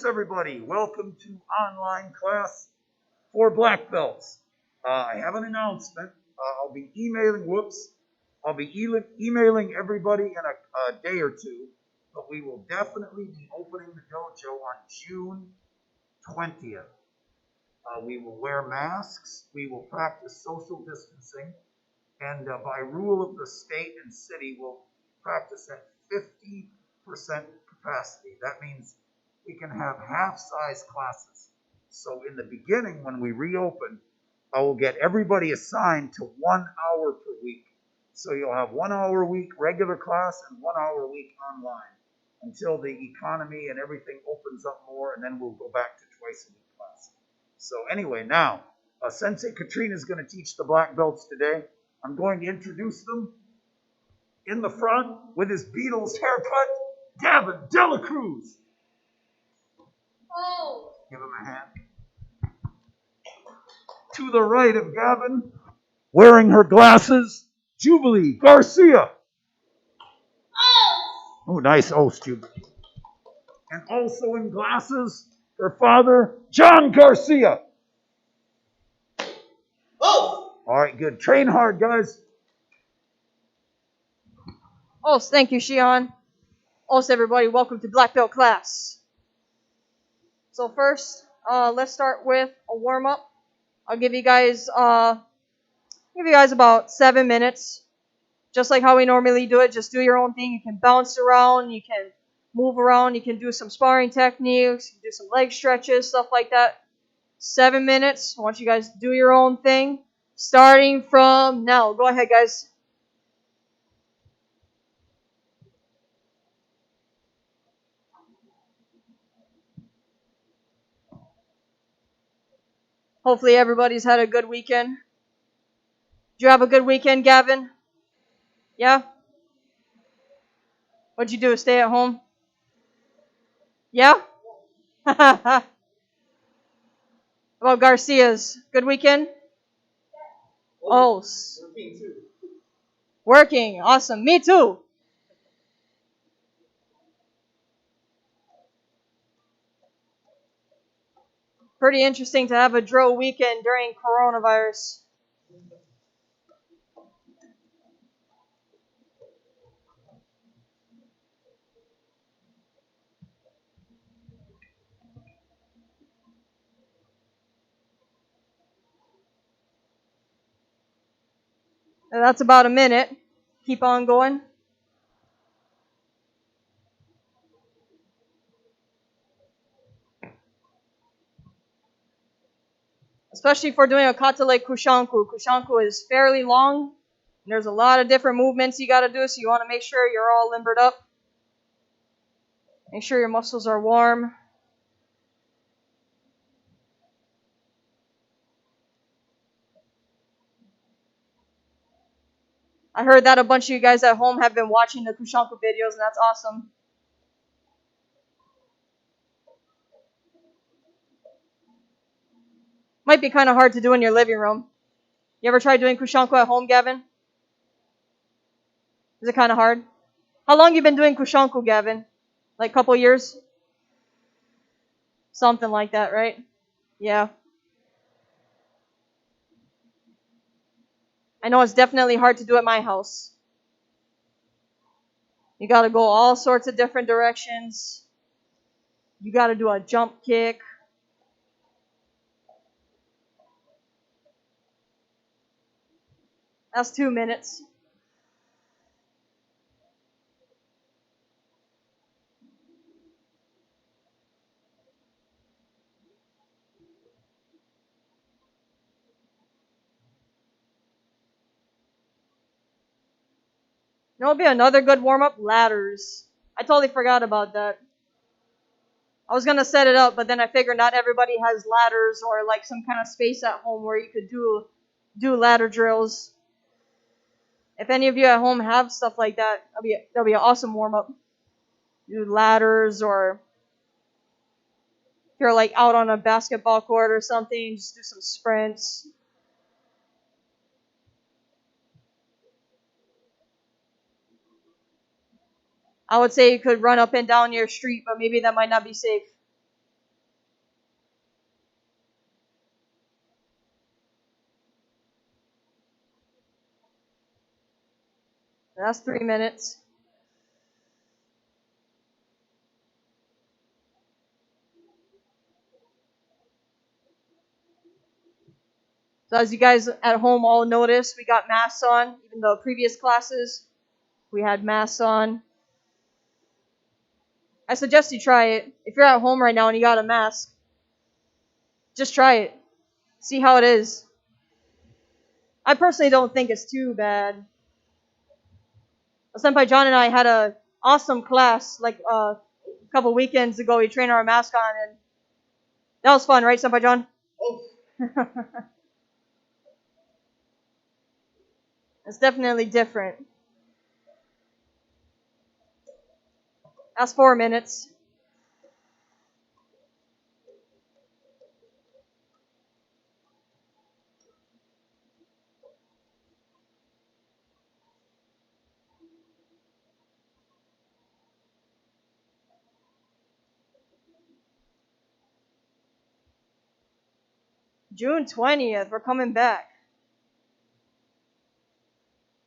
Thanks, everybody. Welcome to online class for black belts. I have an announcement. I'll be emailing everybody in a day or two, but we will definitely be opening the dojo on June 20th. We will wear masks. We will practice social distancing. And by rule of the state and city, we'll practice at 50% capacity. That means we can have half-size classes. So in the beginning, when we reopen, I will get everybody assigned to 1 hour per week. So you'll have 1 hour a week regular class and 1 hour a week online until the economy and everything opens up more, and then we'll go back to twice a week class. So anyway, now, Sensei Katrina is going to teach the black belts today. I'm going to introduce them. In the front, with his Beatles haircut, Gavin Delacruz. Oh. Give him a hand. To the right of Gavin, wearing her glasses, Jubilee Garcia. Oh, nice oath, Jubilee. And also in glasses, her father, John Garcia. Oh. All right, good. Train hard, guys. Oh, thank you, Shion. Also, everybody, welcome to black belt class. So first, let's start with a warm-up. I'll give you guys about 7 minutes. Just like how we normally do it, just do your own thing. You can bounce around, you can move around, you can do some sparring techniques, you can do some leg stretches, stuff like that. 7 minutes. I want you guys to do your own thing. Starting from now. Go ahead, guys. Hopefully everybody's had a good weekend. Did you have a good weekend, Gavin? Yeah? What'd you do? Stay at home? Yeah? How about Garcia's? Good weekend? Oh. Working too. Working. Awesome. Me too. Pretty interesting to have a drill weekend during coronavirus. And that's about a minute. Keep on going. Especially if we're doing a kata like kushanku. Kushanku is fairly long. And there's a lot of different movements you got to do, so you want to make sure you're all limbered up. Make sure your muscles are warm. I heard that a bunch of you guys at home have been watching the kushanku videos, and that's awesome. Might be kind of hard to do in your living room. You ever tried doing kushanku at home, Gavin? Is it kind of hard? How long you been doing kushanku, Gavin? Like a couple years? Something like that, right? Yeah. I know it's definitely hard to do at my house. You got to go all sorts of different directions. You got to do a jump kick. That's 2 minutes. You know what would be another good warm-up? Ladders. I totally forgot about that. I was going to set it up, but then I figured not everybody has ladders or like some kind of space at home where you could do ladder drills. If any of you at home have stuff like that, that'll be an awesome warm-up. Do ladders, or if you're like out on a basketball court or something, just do some sprints. I would say you could run up and down your street, but maybe that might not be safe. That's 3 minutes. So as you guys at home all noticed, we got masks on. Even though previous classes, we had masks on. I suggest you try it. If you're at home right now and you got a mask, just try it. See how it is. I personally don't think it's too bad. Senpai John and I had a awesome class like a couple weekends ago. We trained our mask on, and that was fun, right, Senpai John? Oh, It's definitely different. That's 4 minutes. June 20th, we're coming back.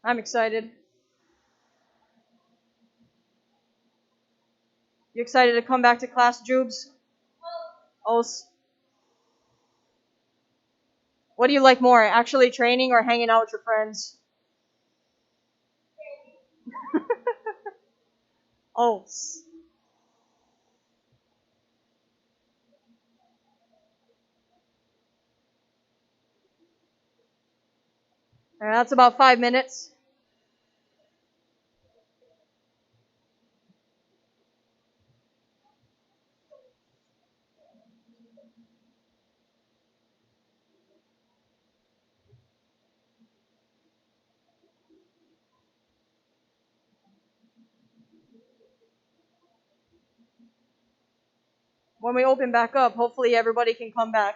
I'm excited. You excited to come back to class, Jubes? Os? What do you like more, actually training or hanging out with your friends? Os. Alright, that's about 5 minutes. When we open back up, hopefully everybody can come back.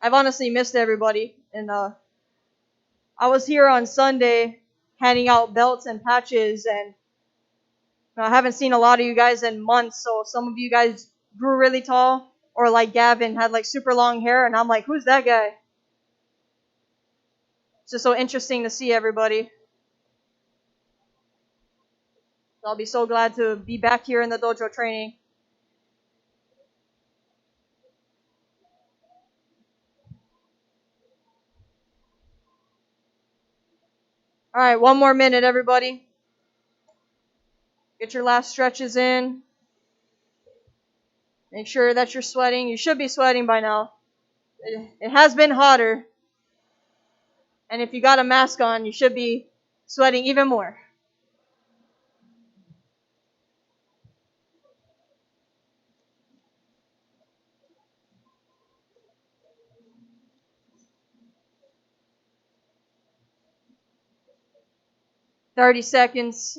I've honestly missed everybody, and I was here on Sunday handing out belts and patches, and I haven't seen a lot of you guys in months, so some of you guys grew really tall, or like Gavin had like super long hair, and I'm like, who's that guy? It's just so interesting to see everybody. I'll be so glad to be back here in the dojo training. Alright, 1 more minute, everybody. Get your last stretches in. Make sure that you're sweating. You should be sweating by now. It has been hotter. And if you got a mask on, you should be sweating even more. "30 seconds.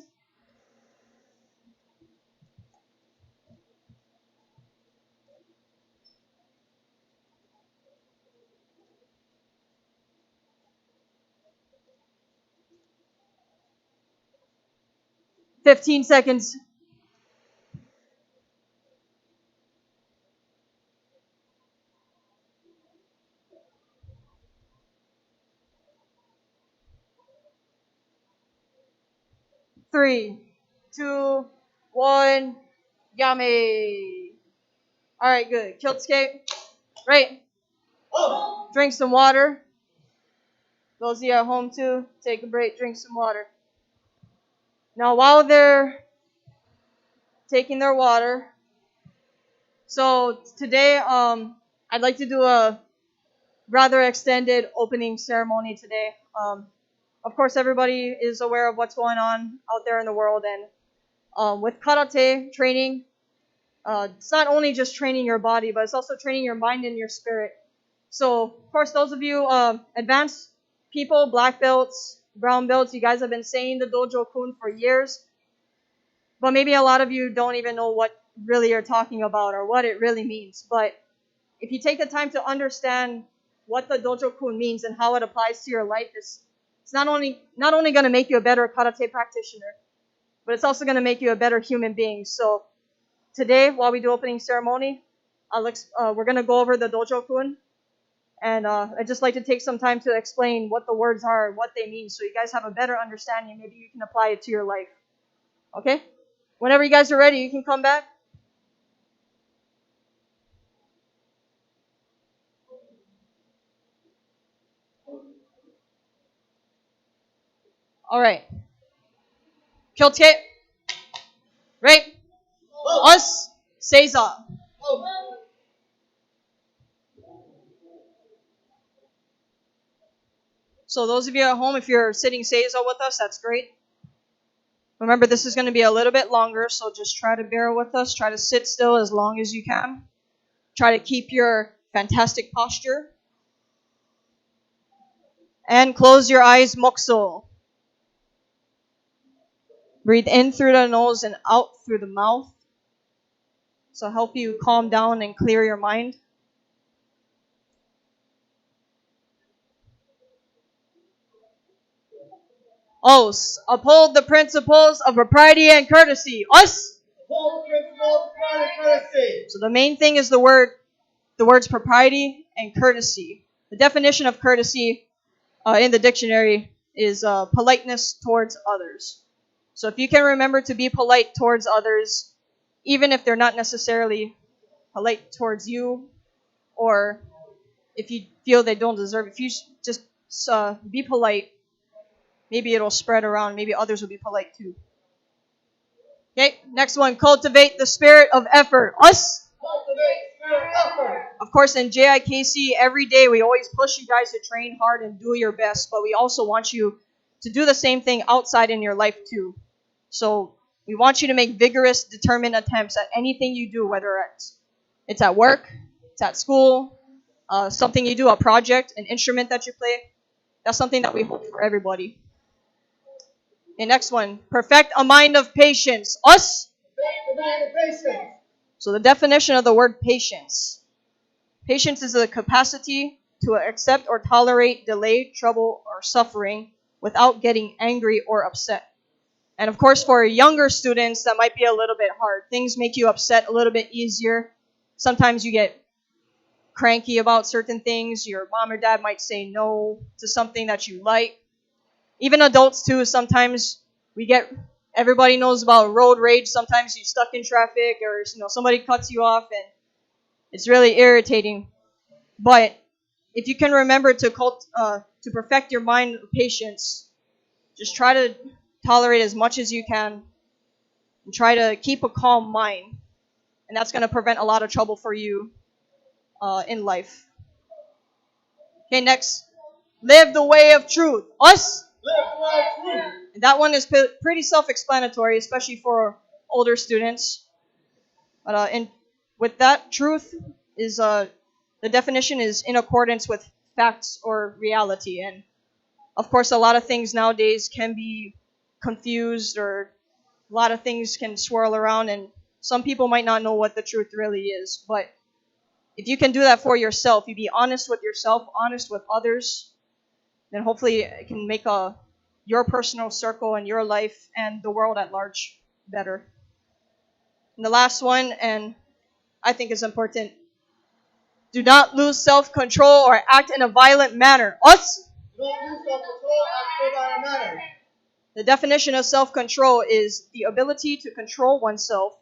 15 seconds. 3, 2, 1. Yummy. Alright, good. Kiltsuke. Right. oh. Drink some water. Those of you at home too, take a break, drink some water. Now while they're taking their water, so today I'd like to do a rather extended opening ceremony today. Of course, everybody is aware of what's going on out there in the world, and with karate training, it's not only just training your body, but it's also training your mind and your spirit. So, of course, those of you advanced people, black belts, brown belts, you guys have been saying the dojo kun for years, but maybe a lot of you don't even know what really you're talking about or what it really means. But if you take the time to understand what the dojo kun means and how it applies to your life, it's not only going to make you a better karate practitioner, but it's also going to make you a better human being. So today, while we do opening ceremony, we're going to go over the dojo kun. And I'd just like to take some time to explain what the words are, what they mean, so you guys have a better understanding. Maybe you can apply it to your life. Okay? Whenever you guys are ready, you can come back. All right. Cultivate. Right? Us. Seiza. So those of you at home, if you're sitting Seiza with us, that's great. Remember, this is going to be a little bit longer, so just try to bear with us. Try to sit still as long as you can. Try to keep your fantastic posture. And close your eyes, mokso. Breathe in through the nose and out through the mouth. So help you calm down and clear your mind. Os, uphold the principles of propriety and courtesy. Us. Uphold the principles of propriety and courtesy. So the main thing is the words propriety and courtesy. The definition of courtesy in the dictionary is politeness towards others. So if you can remember to be polite towards others, even if they're not necessarily polite towards you, or if you feel they don't deserve it, if you just be polite, maybe it'll spread around. Maybe others will be polite too. Okay, next one. Cultivate the spirit of effort. Us. Cultivate the spirit of effort. Of course, in JIKC, every day we always push you guys to train hard and do your best, but we also want you to do the same thing outside in your life too. So we want you to make vigorous, determined attempts at anything you do, whether it's at work, it's at school, something you do, a project, an instrument that you play. That's something that we hope for everybody. Okay, next one. Perfect a mind of patience. Us. Perfect the mind of patience. So the definition of the word patience. Patience is the capacity to accept or tolerate delay, trouble, or suffering without getting angry or upset. And of course, for younger students, that might be a little bit hard. Things make you upset a little bit easier. Sometimes you get cranky about certain things. Your mom or dad might say no to something that you like. Even adults too, sometimes everybody knows about road rage. Sometimes you're stuck in traffic or somebody cuts you off and it's really irritating. But if you can remember to perfect your mind of patience, just try to tolerate as much as you can and try to keep a calm mind. And that's going to prevent a lot of trouble for you in life. Okay, next. Live the way of truth. Us. Live the way of truth. And that one is pretty self-explanatory, especially for older students. But with that, truth is the definition is in accordance with facts or reality. And of course, a lot of things nowadays can be confused, or a lot of things can swirl around, and some people might not know what the truth really is. But if you can do that for yourself, you be honest with yourself, honest with others, then hopefully it can make your personal circle and your life and the world at large better. And the last one, and I think is important, do not lose self-control or act in a violent manner. Us? Do not lose self-control, act in a violent manner. The definition of self-control is the ability to control oneself,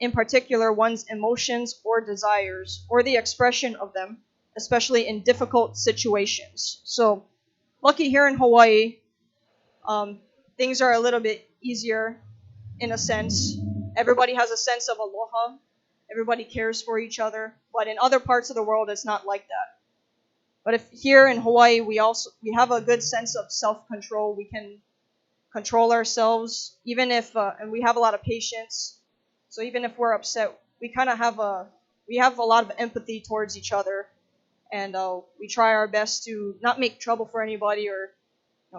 in particular one's emotions or desires, or the expression of them, especially in difficult situations. So, lucky here in Hawaii, things are a little bit easier in a sense. Everybody has a sense of aloha. Everybody cares for each other. But in other parts of the world, it's not like that. But if here in Hawaii, we have a good sense of self-control. We can control ourselves, even if, and we have a lot of patience. So even if we're upset, we kind of have a lot of empathy towards each other, and we try our best to not make trouble for anybody or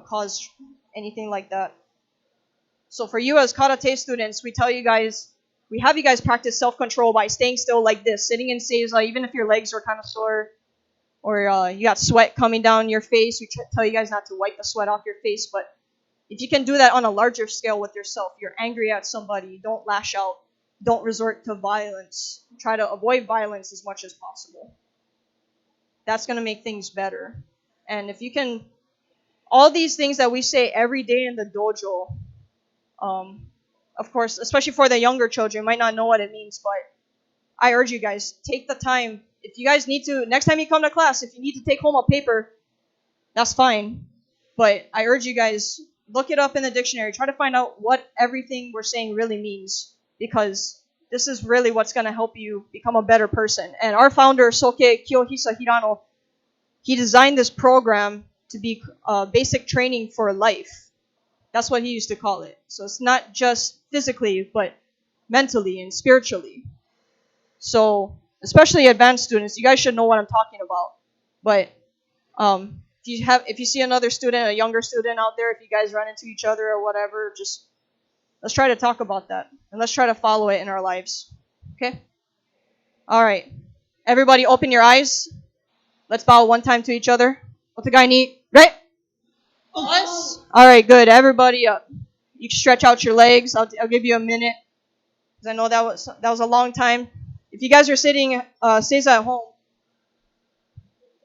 cause anything like that. So for you as karate students, we have you guys practice self-control by staying still like this, sitting in seiza, even if your legs are kind of sore or you got sweat coming down your face. We tell you guys not to wipe the sweat off your face, but if you can do that on a larger scale with yourself, you're angry at somebody, don't lash out, don't resort to violence. Try to avoid violence as much as possible. that's going to make things better. And if you can, all these things that we say every day in the dojo, of course, especially for the younger children, might not know what it means, but I urge you guys, take the time. If you guys need to, next time you come to class, if you need to take home a paper, that's fine. But I urge you guys, look it up in the dictionary. Try to find out what everything we're saying really means, because this is really what's going to help you become a better person. And our founder, Soke Kyohisa Hirano, he designed this program to be basic training for life. That's what he used to call it. So it's not just physically, but mentally and spiritually. So, especially advanced students, you guys should know what I'm talking about. But if you see another student, a younger student out there, if you guys run into each other or whatever, just let's try to talk about that. And let's try to follow it in our lives. Okay? All right. Everybody open your eyes. Let's bow one time to each other. What's the guy need? Right? Us. All right, good. Everybody up. You can stretch out your legs. I'll give you a minute, because I know that was a long time. If you guys are stays at home,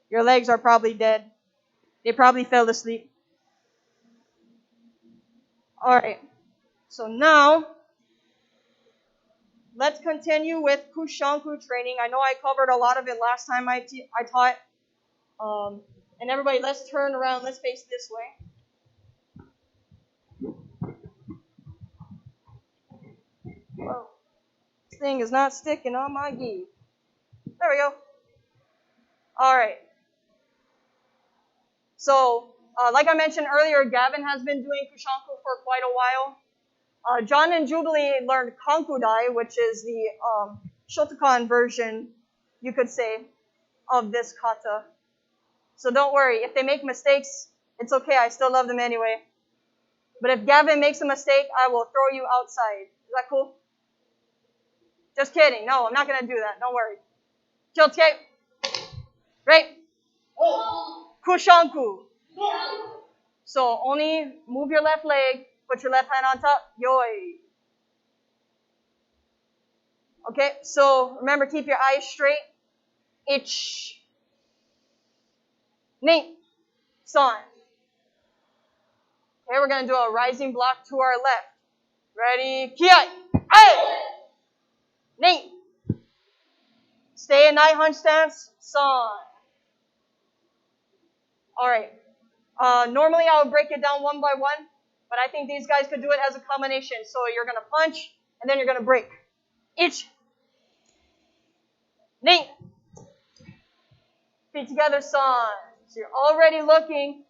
your legs are probably dead. They probably fell asleep. All right. So now, let's continue with Kushanku training. I know I covered a lot of it last time I taught. And everybody, let's turn around. Let's face this way. Whoa. This thing is not sticking on my gi. There we go. All right. So, like I mentioned earlier, Gavin has been doing Kushanku for quite a while. John and Jubilee learned Kankudai, which is the Shotokan version, you could say, of this kata. So don't worry. If they make mistakes, it's okay. I still love them anyway. But if Gavin makes a mistake, I will throw you outside. Is that cool? Just kidding. No, I'm not going to do that. Don't worry. Kyotsuke. Right? Kushanku. So only move your left leg. Put your left hand on top. Yoi. Okay, so remember, keep your eyes straight. Ich. Ni. San. Okay, we're going to do a rising block to our left. Ready? Kiai. Hey! Ni. Stay in night hunch stance. San. Alright. Normally I would break it down one by one, but I think these guys could do it as a combination. So you're going to punch, and then you're going to break. Ich. Ni. Feet together, san. So you're already looking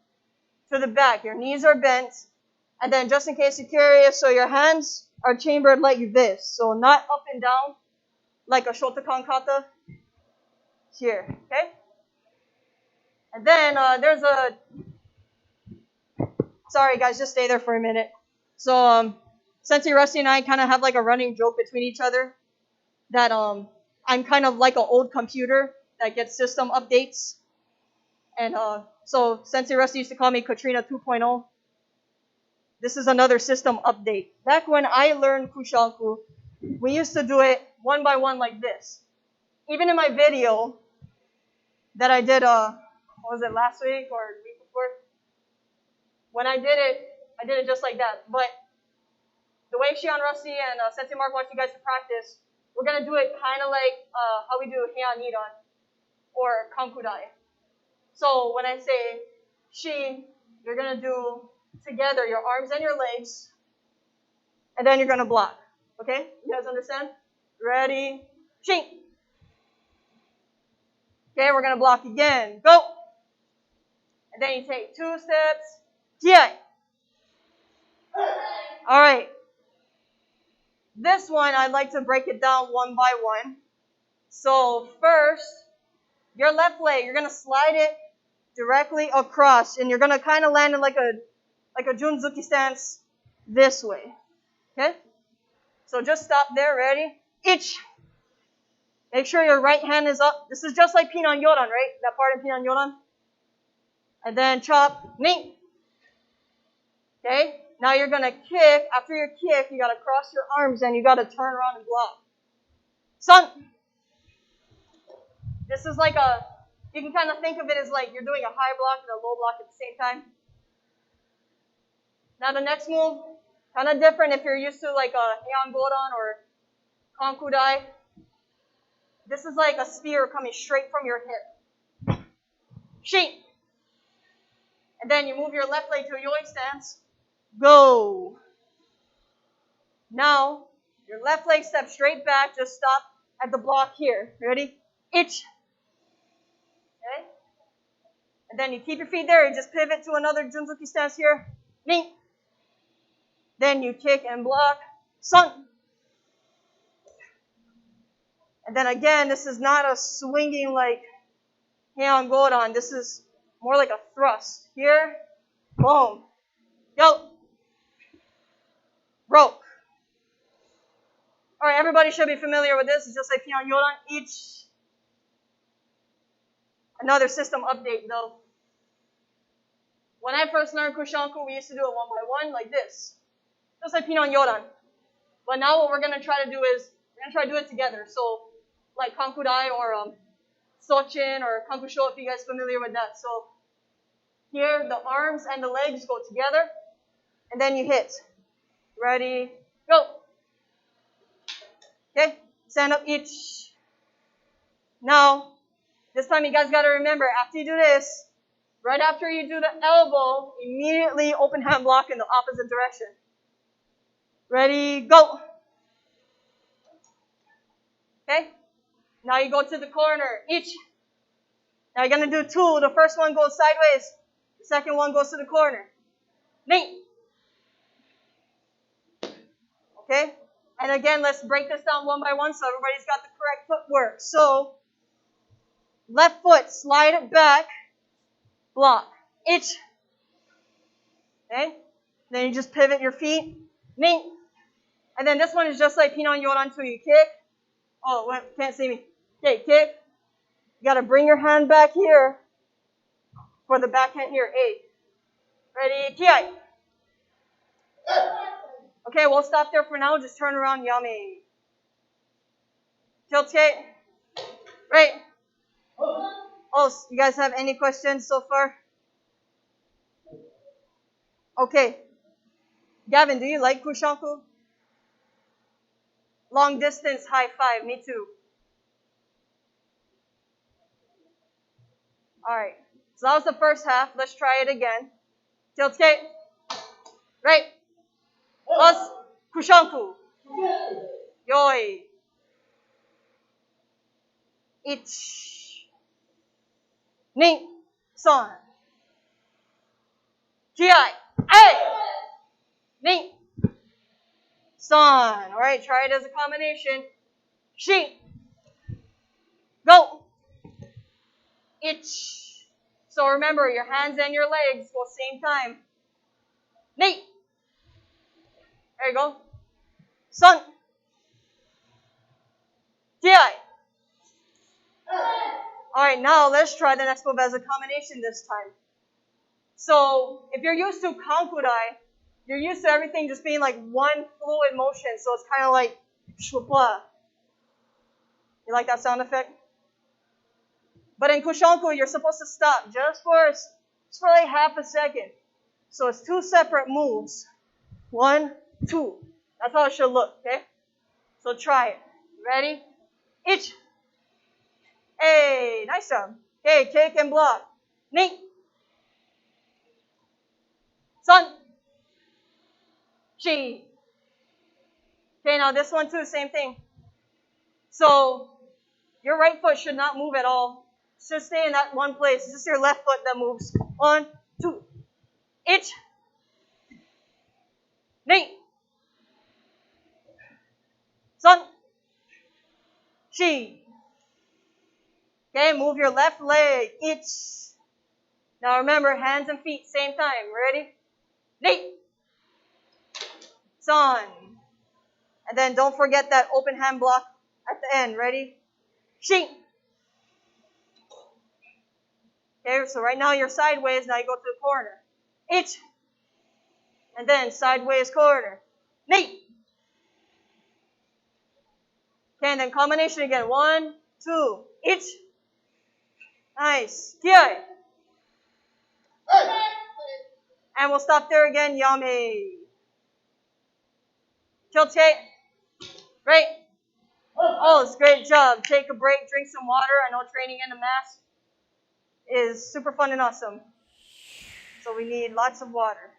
to the back. Your knees are bent. And then just in case you're curious, so your hands are chambered like this. So not up and down like a Shotokan kata. Here, okay? And then there's a... Sorry guys, just stay there for a minute. So Sensei Rusty and I kind of have like a running joke between each other that I'm kind of like an old computer that gets system updates. And so Sensei Rusty used to call me Katrina 2.0. This is another system update. Back when I learned Kushanku, we used to do it one by one like this. Even in my video that I did, what was it, last week or the week before? When I did it just like that. But the way Shion Rusty and Sensei Mark wants you guys to practice, we're going to do it kind of like how we do Heian Nidan or Kankudai. So when I say Shi, you're going to do together your arms and your legs, and then you're going to block. Okay? You guys understand? Ready? Shi. Okay, we're going to block again. Go! And then you take 2 steps. Kiai. All right. This one, I'd like to break it down one by one. So first, your left leg, you're going to slide it directly across, and you're going to kind of land in like a Junzuki stance this way. Okay? So just stop there. Ready? Ich. Make sure your right hand is up. This is just like Pinan Yoran, right? That part in Pinan Yoran. And then chop. Ni. Okay? Now you're going to kick. After your kick, you got to cross your arms and you got to turn around and block. Sun. This is like a You can kind of think of it as like you're doing a high block and a low block at the same time. Now the next move, kind of different if you're used to like a Heian Godan or Kankudai. This is like a spear coming straight from your hip. Sheet. And then you move your left leg to a yoik stance. Go. Now, your left leg steps straight back. Just stop at the block here. Ready? Itch. Okay? And then you keep your feet there. You just pivot to another Junzuki stance here. Ning. Then you kick and block. Sun. And then again, this is not a swinging like Heian Godan. This is more like a thrust. Here. Boom. Yo. Rope. Alright, everybody should be familiar with this. It's just like Heian Godan. Each. Another system update though. When I first learned Kushanku, we used to do it one by one like this. Just like Pinon Yodan. But now what we're going to try to do is, we're going to try to do it together. So, like Kankudai or Sochin or Kankusho, if you guys are familiar with that. So, here, the arms and the legs go together. And then you hit. Ready, go. Okay, stand up each. Now, this time you guys got to remember, after you do this, right after you do the elbow, immediately open hand block in the opposite direction. Ready, go. Okay, now you go to the corner, each. Now you're going to do two. The first one goes sideways. The second one goes to the corner. Knee. Okay, and again, let's break this down one by one so everybody's got the correct footwork. So, left foot, slide it back, block, itch. Okay, then you just pivot your feet, knee. And then this one is just like Pinon Yodan until you kick. Oh, wait, can't see me. Okay, kick. You got to bring your hand back here for the backhand here. 8. Ready, kiai. Okay, we'll stop there for now. Just turn around, yummy. Tilt skate. Right. Oh, you guys have any questions so far? Okay. Gavin, do you like Kushanku? Long distance, high five. Me too. Alright. So that was the first half. Let's try it again. Tilt skate. Right. Us. Kushanku. Yoi. Ich. Ning. Son. Kiai. Hey. Ning. Son. Alright, try it as a combination. Shi. Go. Ich. So remember, your hands and your legs go same time. Ni. There you go. Son. Kiai. Alright, now let's try the next move as a combination this time. So, if you're used to Kankudai, you're used to everything just being like one fluid motion, so it's kind of like shwapla. You like that sound effect? But in Kushanku, you're supposed to stop just for like half a second. So it's 2 separate moves. 1, 2. That's how it should look, okay? So try it. Ready? Ich. Hey, nice job. Okay, kick and block. Ning. Son. Shi. Okay, now this one too, same thing. So, your right foot should not move at all. Just stay in that one place. It's just your left foot that moves. 1, 2. Ich. Ning. Son. Shi. Okay, move your left leg. Ich. Now remember, hands and feet, same time. Ready? Ni. Son. And then don't forget that open hand block at the end. Ready? Shi. Okay, so right now you're sideways. Now you go to the corner. Ich. And then sideways corner. Ni. Okay, and then combination again. 1, 2. Ich. Nice. Kiai. Hey! And we'll stop there again. Yame. Cultivate. Great. Oh, it's a great job. Take a break, drink some water. I know training in a mask is super fun and awesome. So we need lots of water.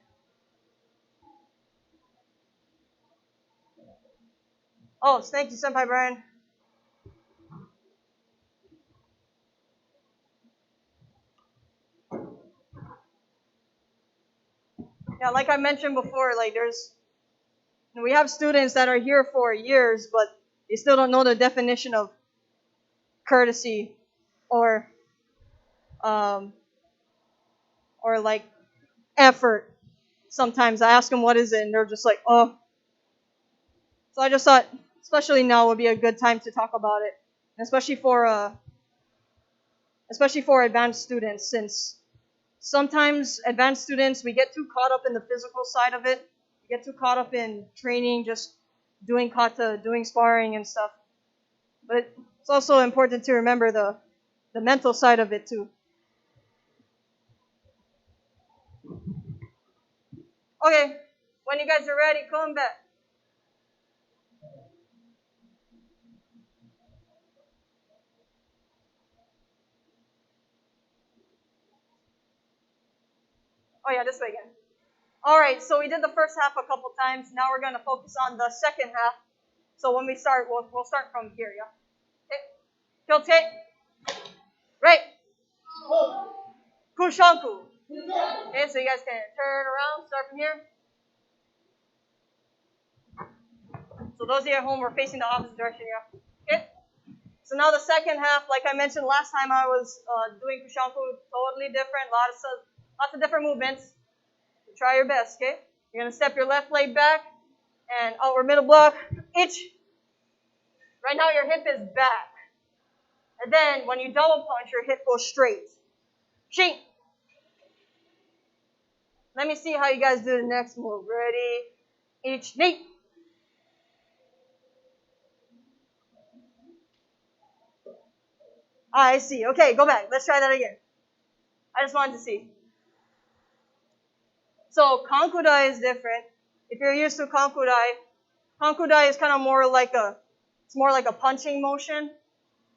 Oh, thank you, Senpai Brian. Yeah, like I mentioned before, like we have students that are here for years, but they still don't know the definition of courtesy or like effort. Sometimes I ask them what is it, and they're just like, oh. So I just thought, especially now, would be a good time to talk about it, especially for advanced students, since sometimes advanced students we get too caught up in the physical side of it, we get too caught up in training, just doing kata, doing sparring and stuff. But it's also important to remember the mental side of it too. Okay, when you guys are ready, come back. Oh yeah, this way again. Alright, so we did the first half a couple times. Now we're going to focus on the second half. So when we start, we'll start from here, yeah? Okay. Cultivate. Right. Kushanku. Okay, so you guys can turn around, start from here. So those of you at home, we're facing the opposite direction, yeah? Okay. So now the second half, like I mentioned last time I was doing Kushanku, totally different, lots of different movements. So try your best, okay? You're going to step your left leg back and outward middle block. Itch. Right now your hip is back. And then when you double punch, your hip goes straight. Shing. Let me see how you guys do the next move. Ready? Each knee. I see. Okay, go back. Let's try that again. I just wanted to see. So Kankudai is different. If you're used to Kankudai is kind of more like a punching motion.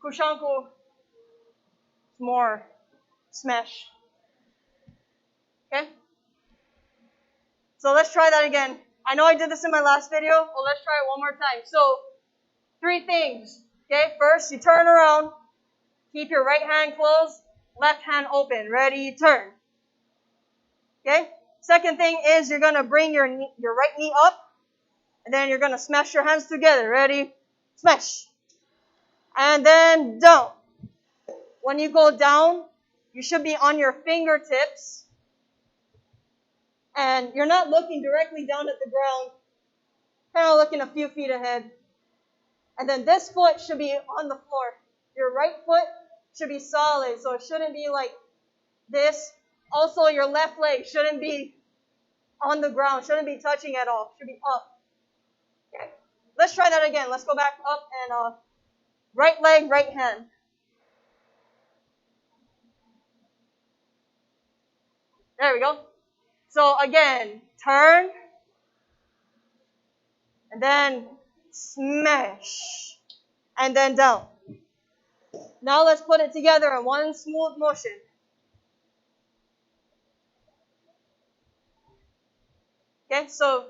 Kushanku is more smash. Okay? So let's try that again. I know I did this in my last video, but let's try it one more time. So 3 things. Okay, first you turn around, keep your right hand closed, left hand open. Ready, turn. Okay? Second thing is you're going to bring your right knee up, and then you're going to smash your hands together. Ready? Smash. And then down. When you go down, you should be on your fingertips, and you're not looking directly down at the ground, kind of looking a few feet ahead. And then this foot should be on the floor. Your right foot should be solid, so it shouldn't be like this. Also, your left leg shouldn't be on the ground, shouldn't be touching at all. Should be up. Okay. Let's try that again. Let's go back up and right leg, right hand. There we go. So again, turn, and then smash, and then down. Now let's put it together in one smooth motion. Okay, so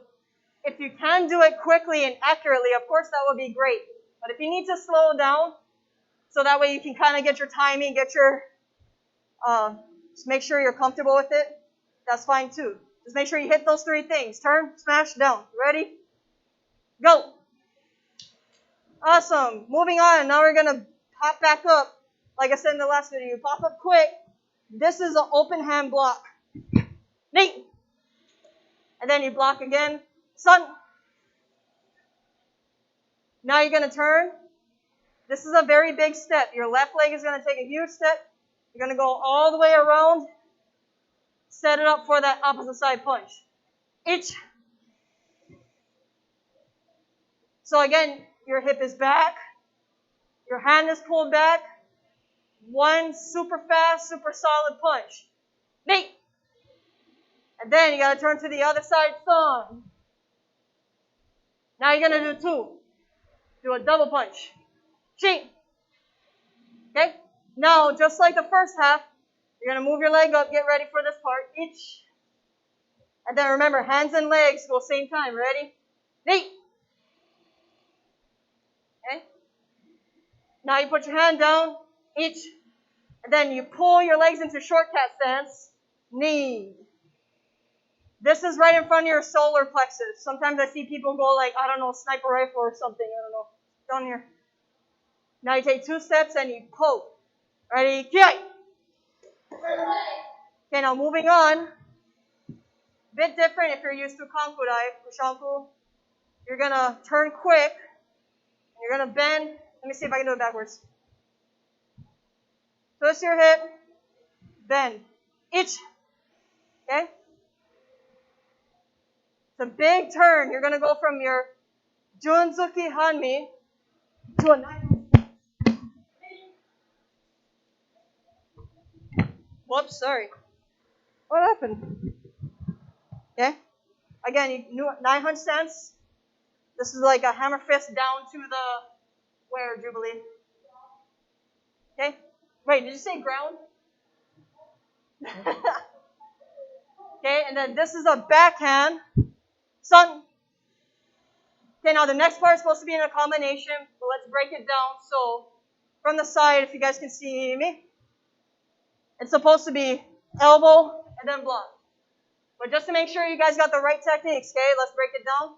if you can do it quickly and accurately, of course that would be great. But if you need to slow down, so that way you can kind of get your timing, just make sure you're comfortable with it, that's fine too. Just make sure you hit those 3 things. Turn, smash, down. Ready? Go. Awesome. Moving on. Now we're going to pop back up. Like I said in the last video, you pop up quick. This is an open hand block. Knee. And then you block again. Sun. Now you're going to turn. This is a very big step. Your left leg is going to take a huge step. You're going to go all the way around. Set it up for that opposite side punch. Itch. So again, your hip is back. Your hand is pulled back. One super fast, super solid punch. Knee. And then you got to turn to the other side, thumb. Now you're going to do two. Do a double punch. Chi. Okay? Now, just like the first half, you're going to move your leg up, get ready for this part. Each. And then remember, hands and legs go same time. Ready? Knee. Okay? Now you put your hand down, each. And then you pull your legs into short cat stance. Knee. This is right in front of your solar plexus. Sometimes I see people go like, I don't know, sniper rifle or something. I don't know. Down here. Now you take 2 steps and you poke. Ready? Kiai. Okay, now moving on. Bit different if you're used to kankudai, ushanku. You're going to turn quick. You're going to bend. Let me see if I can do it backwards. Twist your hip. Bend. Ich. Okay? It's a big turn. You're going to go from your Junzuki Hanmi to a 9. Whoops, sorry. What happened? Okay? Again, you 900 stance. This is like a hammer fist down to the where, Jubilee? Okay? Wait, did you say ground? Okay, and then this is a backhand. Sun. Okay, now the next part is supposed to be in a combination, but let's break it down. So, from the side, if you guys can see me, it's supposed to be elbow and then block. But just to make sure you guys got the right techniques, okay, let's break it down.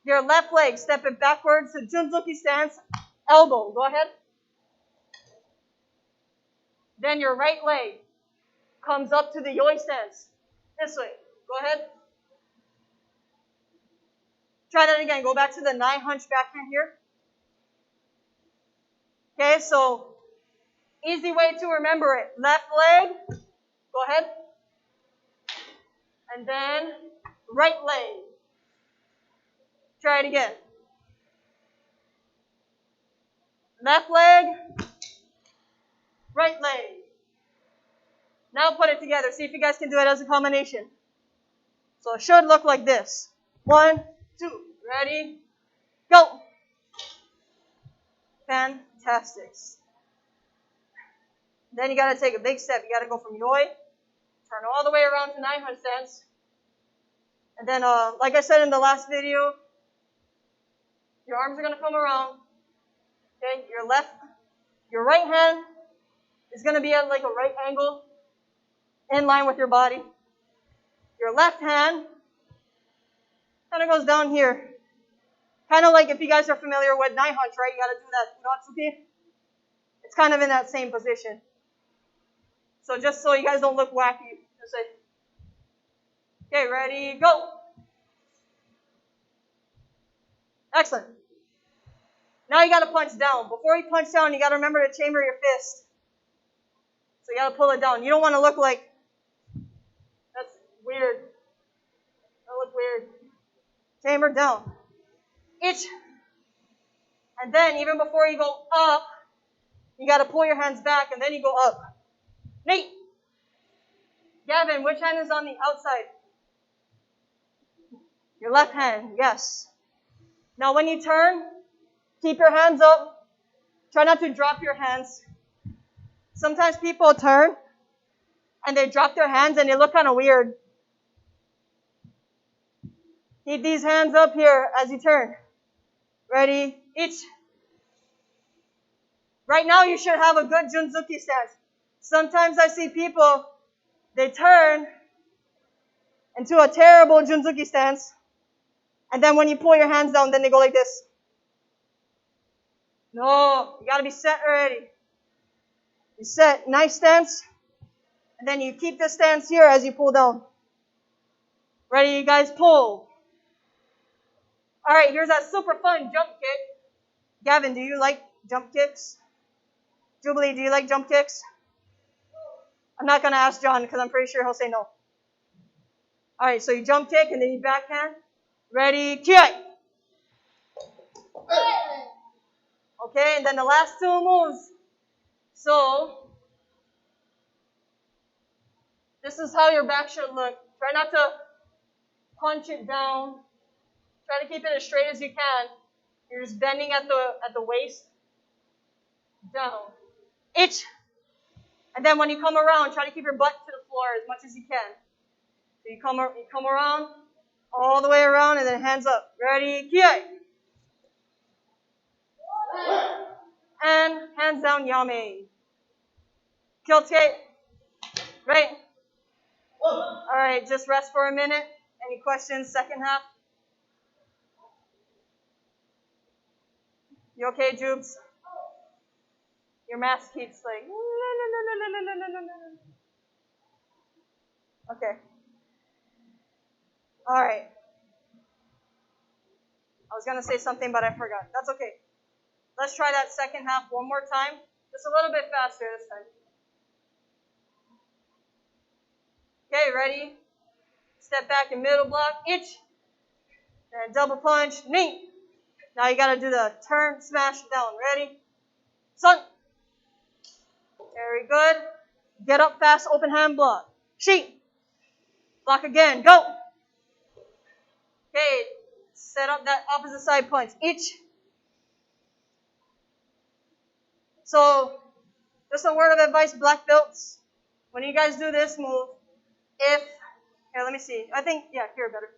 Your left leg, step it backwards to Junzuki stance, elbow, go ahead. Then your right leg comes up to the yoi stance, this way, go ahead. Try that again, go back to the 9 hunch backhand here. Okay, so easy way to remember it. Left leg, go ahead. And then right leg. Try it again. Left leg, right leg. Now put it together. See if you guys can do it as a combination. So it should look like this. 1, 2, ready, go. Fantastic. Then you got to take a big step. You got to go from yoi, turn all the way around to 900 stance. And then, like I said in the last video, your arms are going to come around. Okay, your right hand is going to be at like a right angle, in line with your body. Your left hand kind of goes down here. Kind of like if you guys are familiar with 9 hunch, right? You got to do that Unotsuki. It's kind of in that same position. So just so you guys don't look wacky, just say, okay, ready, go. Excellent. Now you got to punch down. Before you punch down, you got to remember to chamber your fist. So you got to pull it down. You don't want to look like, that's weird. That look weird. Chamber down. Ich. And then even before you go up, you got to pull your hands back and then you go up. Nate. Gavin, which hand is on the outside? Your left hand, yes. Now when you turn, keep your hands up. Try not to drop your hands. Sometimes people turn and they drop their hands and they look kind of weird. Keep these hands up here as you turn. Ready? Ich. Right now you should have a good Junzuki stance. Sometimes I see people, they turn into a terrible Junzuki stance. And then when you pull your hands down, then they go like this. No, you got to be set already. You set, nice stance. And then you keep the stance here as you pull down. Ready, you guys, pull. All right, here's that super fun jump kick. Gavin, do you like jump kicks? Jubilee, do you like jump kicks? I'm not going to ask John because I'm pretty sure he'll say no. All right, so you jump kick and then you backhand. Ready, kiai. Okay, and then the last 2 moves. So, this is how your back should look. Try not to punch it down. Try to keep it as straight as you can. You're just bending at the waist. Down. Itch. And then when you come around, try to keep your butt to the floor as much as you can. So you come around, all the way around, and then hands up. Ready? Kiai. And hands down, yame. Cultivate. Right? Alright, just rest for a minute. Any questions, second half? You okay, Jubes? Your mask keeps like... Okay. Alright. I was going to say something, but I forgot. That's okay. Let's try that second half one more time. Just a little bit faster this time. Okay, ready? Step back in middle block. Itch. And double punch. Knee. Now you got to do the turn, smash down. Ready? Sun. Very good. Get up fast, open hand block. Sheet. Block again. Go. Okay. Set up that opposite side punch. Itch. So, just a word of advice, black belts. When you guys do this move, here, let me see. Here better.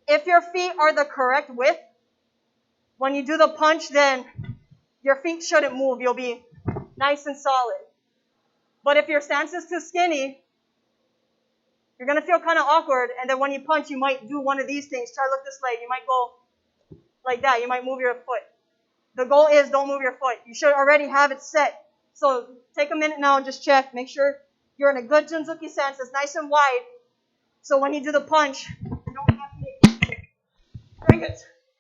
If your feet are the correct width, when you do the punch, then your feet shouldn't move. You'll be nice and solid. But if your stance is too skinny, you're going to feel kind of awkward. And then when you punch, you might do one of these things. Try to look this way. You might go like that. You might move your foot. The goal is don't move your foot. You should already have it set. So take a minute now and just check. Make sure you're in a good Junzuki stance. It's nice and wide. So when you do the punch,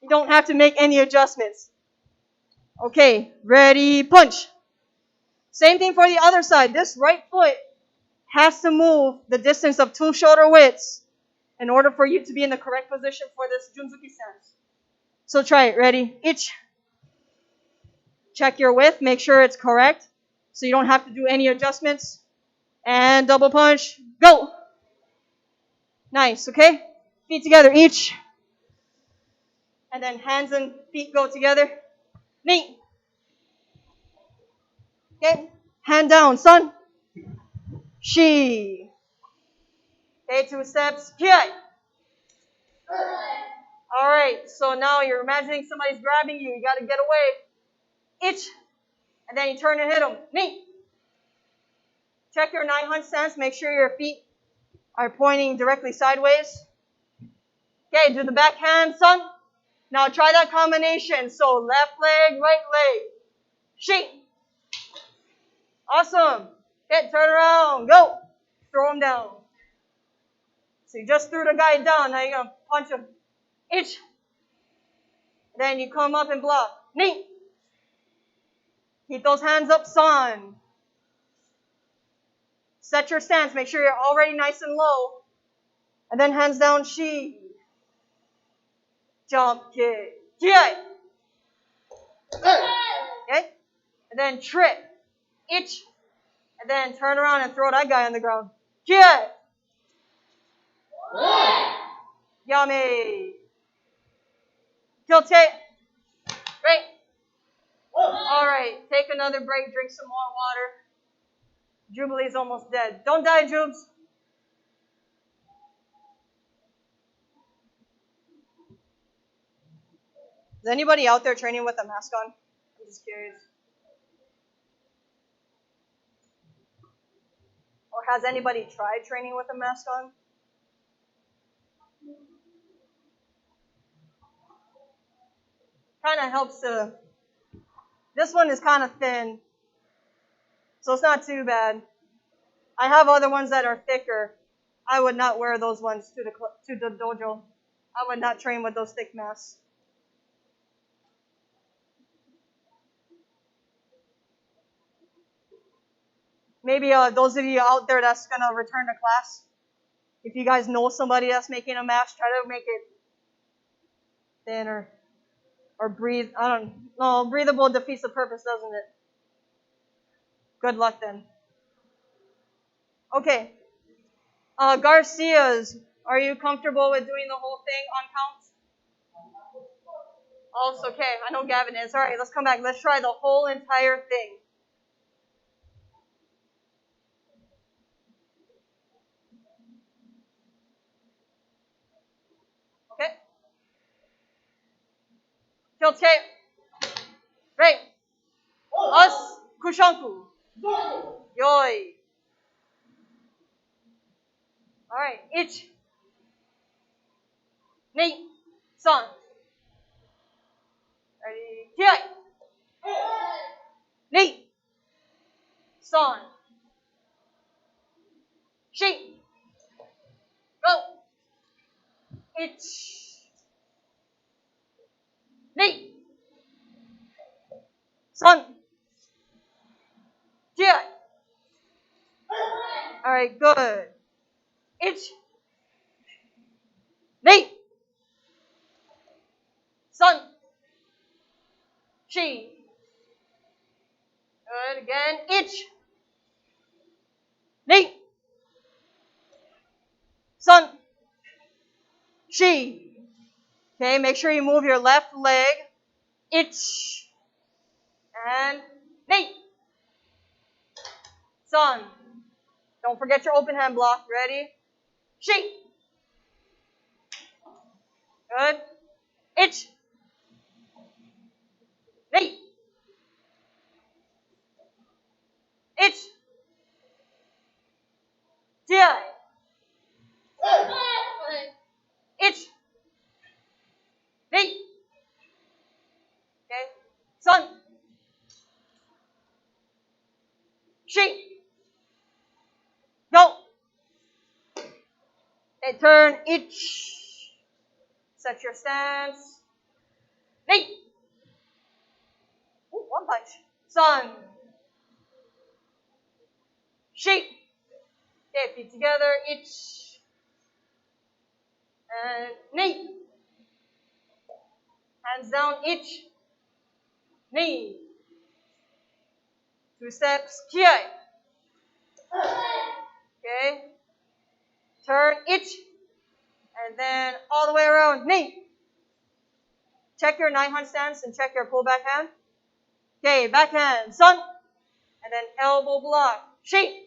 you don't have to make any adjustments. Okay, ready, punch. Same thing for the other side. This right foot has to move the distance of 2 shoulder widths in order for you to be in the correct position for this Junzuki stance. So try it. Ready? Itch. Check your width. Make sure it's correct so you don't have to do any adjustments. And double punch. Go. Nice, okay? Feet together, each. And then hands and feet go together. Knee. Okay? Hand down, son. She. Okay, 2 steps. Kiai. Alright, so now you're imagining somebody's grabbing you. You got to get away. Itch. And then you turn and hit them. Knee. Check your 9-hunt stance. Make sure your feet are pointing directly sideways. Okay, do the backhand, son. Now try that combination. So left leg, right leg. Shake. Awesome. Okay, turn around. Go. Throw him down. So you just threw the guy down. Now you're going to punch him. Itch. Then you come up and block. Knee. Keep those hands up, son. Set your stance. Make sure you're already nice and low. And then hands down, she. Jump kick. Kiai. Okay? And then trip. Itch. And then turn around and throw that guy on the ground. Kiai. Yummy. Cultivate. Great. Alright, take another break, drink some more water. Jubilee's almost dead. Don't die, Jubes. Is anybody out there training with a mask on? I'm just curious. Or has anybody tried training with a mask on? Kind of helps to... This one is kind of thin, so it's not too bad. I have other ones that are thicker. I would not wear those ones to the dojo. I would not train with those thick masks. Maybe those of you out there that's going to return to class, if you guys know somebody that's making a mask, try to make it thinner. Or breathe. I don't know. Breathable defeats the purpose, doesn't it? Good luck then. Okay. Garcia's, are you comfortable with doing the whole thing on count? Also, okay. I know Gavin is. All right, let's come back. Let's try the whole entire thing. Okay. Tiltke. Right. Us. Kushanku. Yoi. All right. Ich. Ni. San. Ready. Kiai. Ni. San. Shi. Go. Ich. Ni. San. Kiai. All right. Good. Ich. Ni. San. Shi. Good. Again. Ich. Ni. San. Shi. Okay, make sure you move your left leg. Ich. And ni. San. Don't forget your open hand block. Ready? Shi. Good. Ich. Ni. Ich. Tiai. Ich. Ni. Okay. San. Shi. Go. Okay, turn. Ich. Set your stance. Ni. Ooh, one punch. San. Shi. Okay, feet together. Ich. And ni. Hands down. Ich. Ni. 2 steps. Kiai. Okay. Turn. Ich. And then all the way around. Ni. Check your 9-hand stance and check your pullback hand. Okay, backhand. San. And then elbow block. Shi.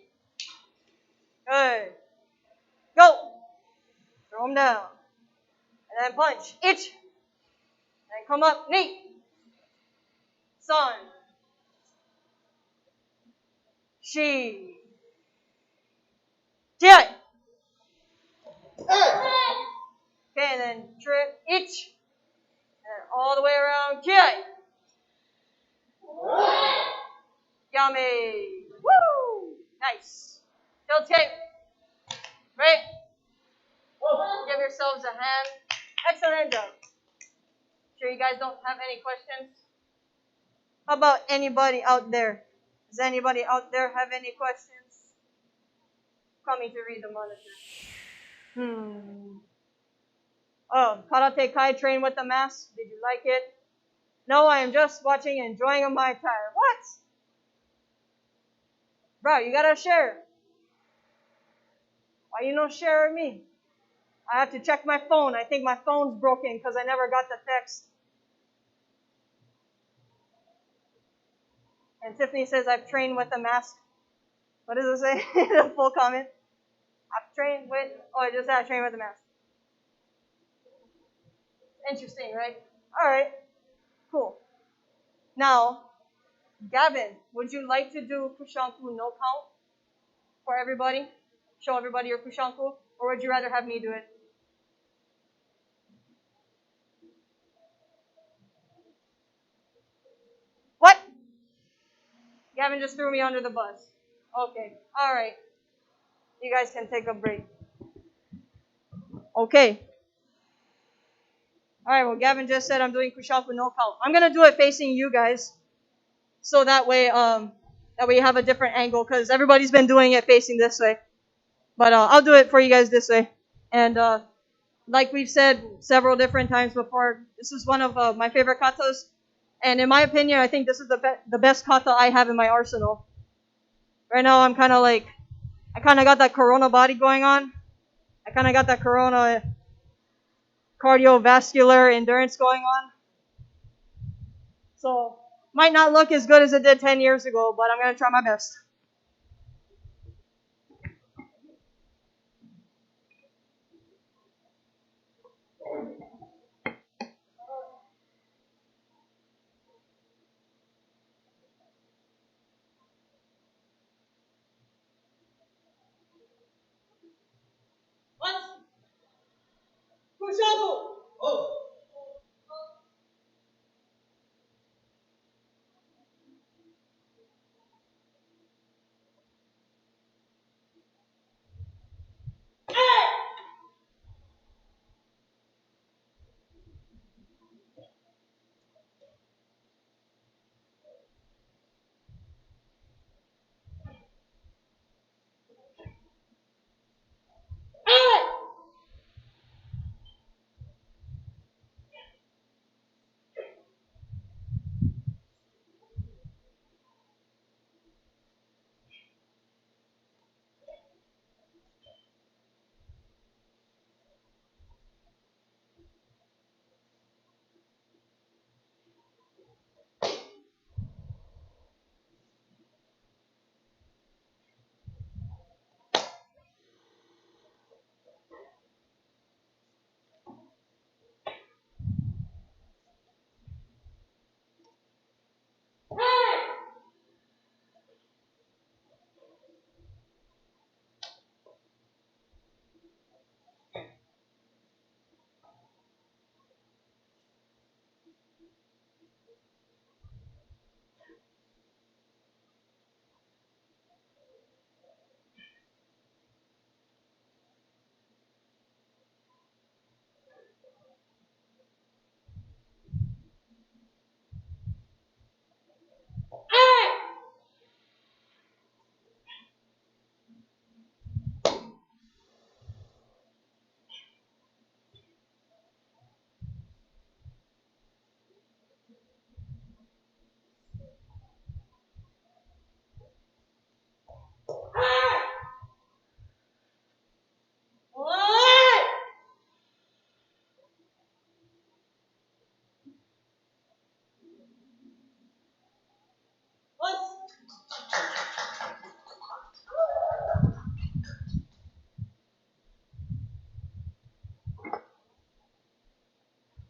Good. Go. Throw them down. And then punch. Ich. And come up. Ni. San. Shi. Tiai. Okay, and then trip. Ich. And all the way around. Kiai. Yummy. Woo! Nice. Tilt tape. Right? Give yourselves a hand. Excellent job. Sure you guys don't have any questions? How about anybody out there? Does anybody out there have any questions? Coming to read the monitor. Oh, Karate Kai train with the mask. Did you like it? No, I am just watching and enjoying a Mai Tai. What? Bro, you gotta share. Why you not share with me? I have to check my phone. I think my phone's broken because I never got the text. And Tiffany says, I've trained with a mask. What does it say? The full comment. I've trained with, oh, it just said I trained with a mask. Interesting, right? All right. Cool. Now, Gavin, would you like to do Kushanku no count for everybody? Show everybody your Kushanku? Or would you rather have me do it? What? Gavin just threw me under the bus. Okay. All right. You guys can take a break. Okay. All right, well, Gavin just said I'm doing Kushanku no count. I'm going to do it facing you guys. So that way you have a different angle because everybody's been doing it facing this way. But I'll do it for you guys this way. And like we've said several different times before, this is one of my favorite katas. And in my opinion, I think this is the best kata I have in my arsenal. Right now I'm kind of like, I kind of got that Corona body going on. I kind of got that Corona cardiovascular endurance going on. So, might not look as good as it did 10 years ago, but I'm going to try my best.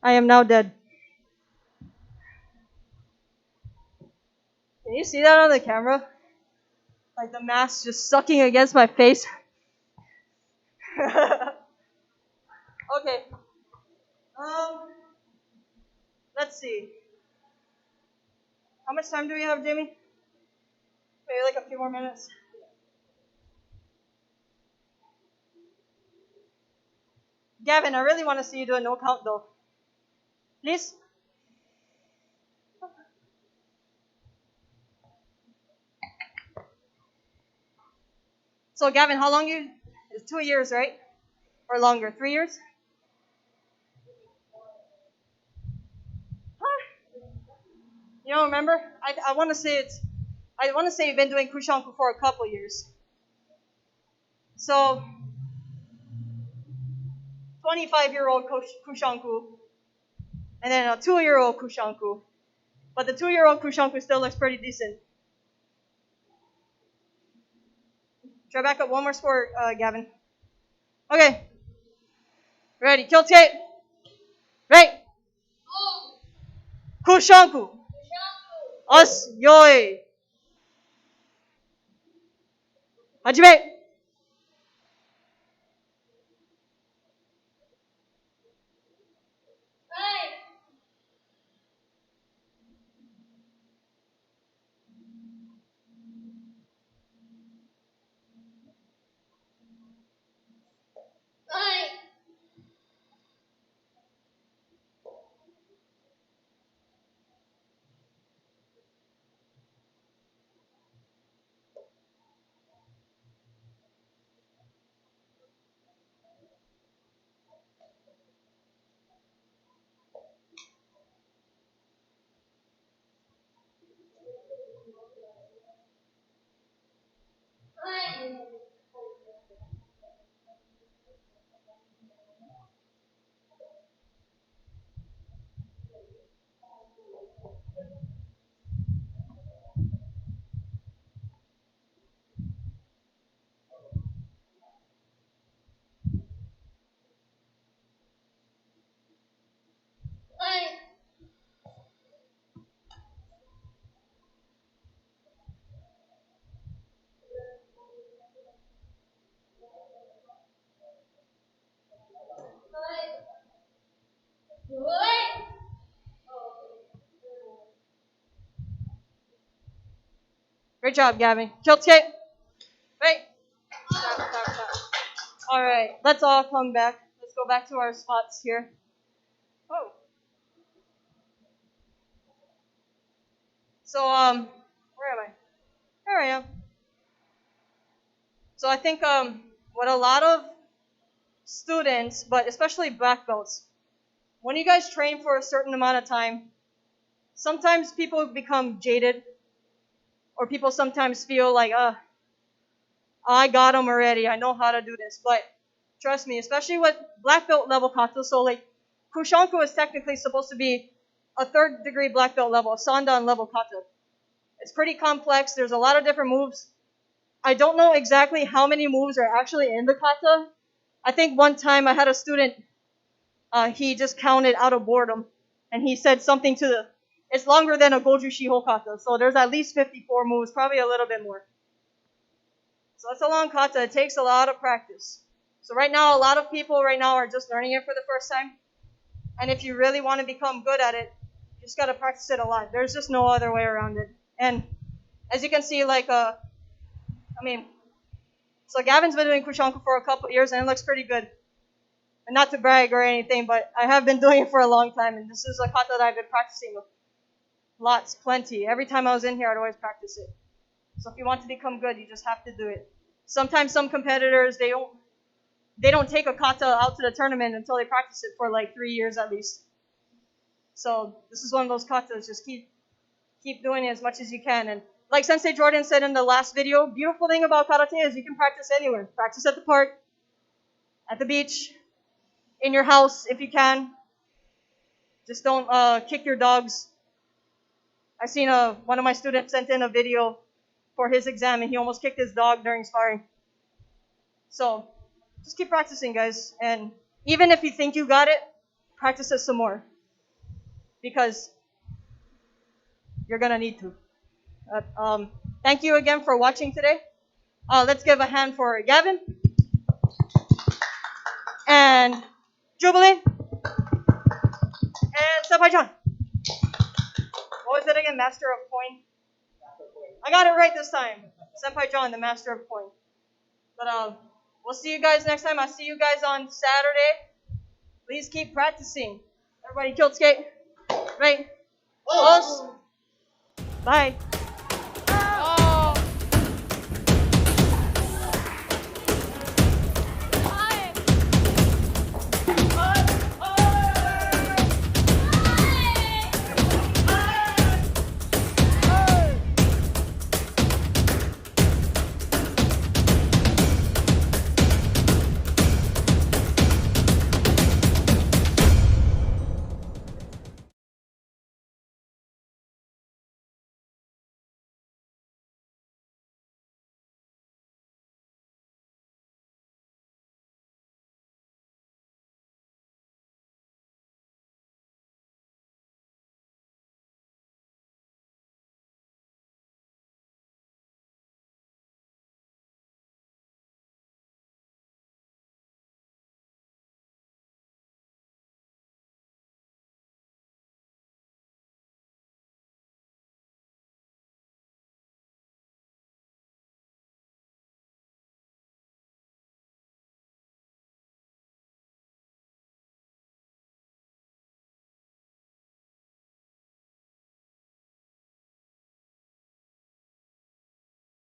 I am now dead. Can you see that on the camera? Like the mask just sucking against my face. Okay. Let's see. How much time do we have, Jamie? Maybe like a few more minutes. Gavin, I really want to see you do a no count though. Please? So Gavin, how long you? It's 2 years, right? Or longer? 3 years? You don't remember? I want to say it's. I want to say you've been doing kushanku for a couple years. So, 25-year-old kushanku, and then a 2-year-old kushanku. But the 2-year-old kushanku still looks pretty decent. Try back up one more score, Gavin. Okay. Ready. Cultivate. Right. Kushanku. Us. Yoi. Hajime. Great job, Gavin. Kilt skate. Right. Tap, tap, tap. All right. Let's all come back. Let's go back to our spots here. Oh. So where am I? There I am. So I think what a lot of students, but especially black belts, when you guys train for a certain amount of time, sometimes people become jaded, or people sometimes feel like, I got them already, I know how to do this. But trust me, especially with black belt level kata, so like Kushanku is technically supposed to be a 3rd degree black belt level, a Sandan level kata. It's pretty complex, there's a lot of different moves. I don't know exactly how many moves are actually in the kata. I think one time I had a student, he just counted out of boredom, and he said something to it's longer than a Goju Shiho kata, so there's at least 54 moves, probably a little bit more. So that's a long kata, it takes a lot of practice. So right now, a lot of people right now are just learning it for the first time, and if you really want to become good at it, you just got to practice it a lot. There's just no other way around it. And as you can see, like, so Gavin's been doing Kushanku for a couple years, and it looks pretty good. And not to brag or anything, but I have been doing it for a long time, and this is a kata that I've been practicing lots, plenty. Every time I was in here, I'd always practice it. So if you want to become good, you just have to do it. Sometimes some competitors, they don't take a kata out to the tournament until they practice it for like 3 years at least. So this is one of those katas, just keep doing it as much as you can. And like Sensei Jordan said in the last video, beautiful thing about karate is you can practice anywhere. Practice at the park, at the beach, in your house if you can. Just don't kick your dogs. I seen one of my students sent in a video for his exam, and he almost kicked his dog during sparring. So just keep practicing, guys. And even if you think you got it, practice it some more, because you're gonna need to. Thank you again for watching today. Let's give a hand for Gavin and Jubilee and Senpai John. What was it again? Master of Coin. I got it right this time. Senpai John, the Master of Coin. But we'll see you guys next time. I'll see you guys on Saturday. Please keep practicing. Everybody, kilt skate. Right. Close. Bye.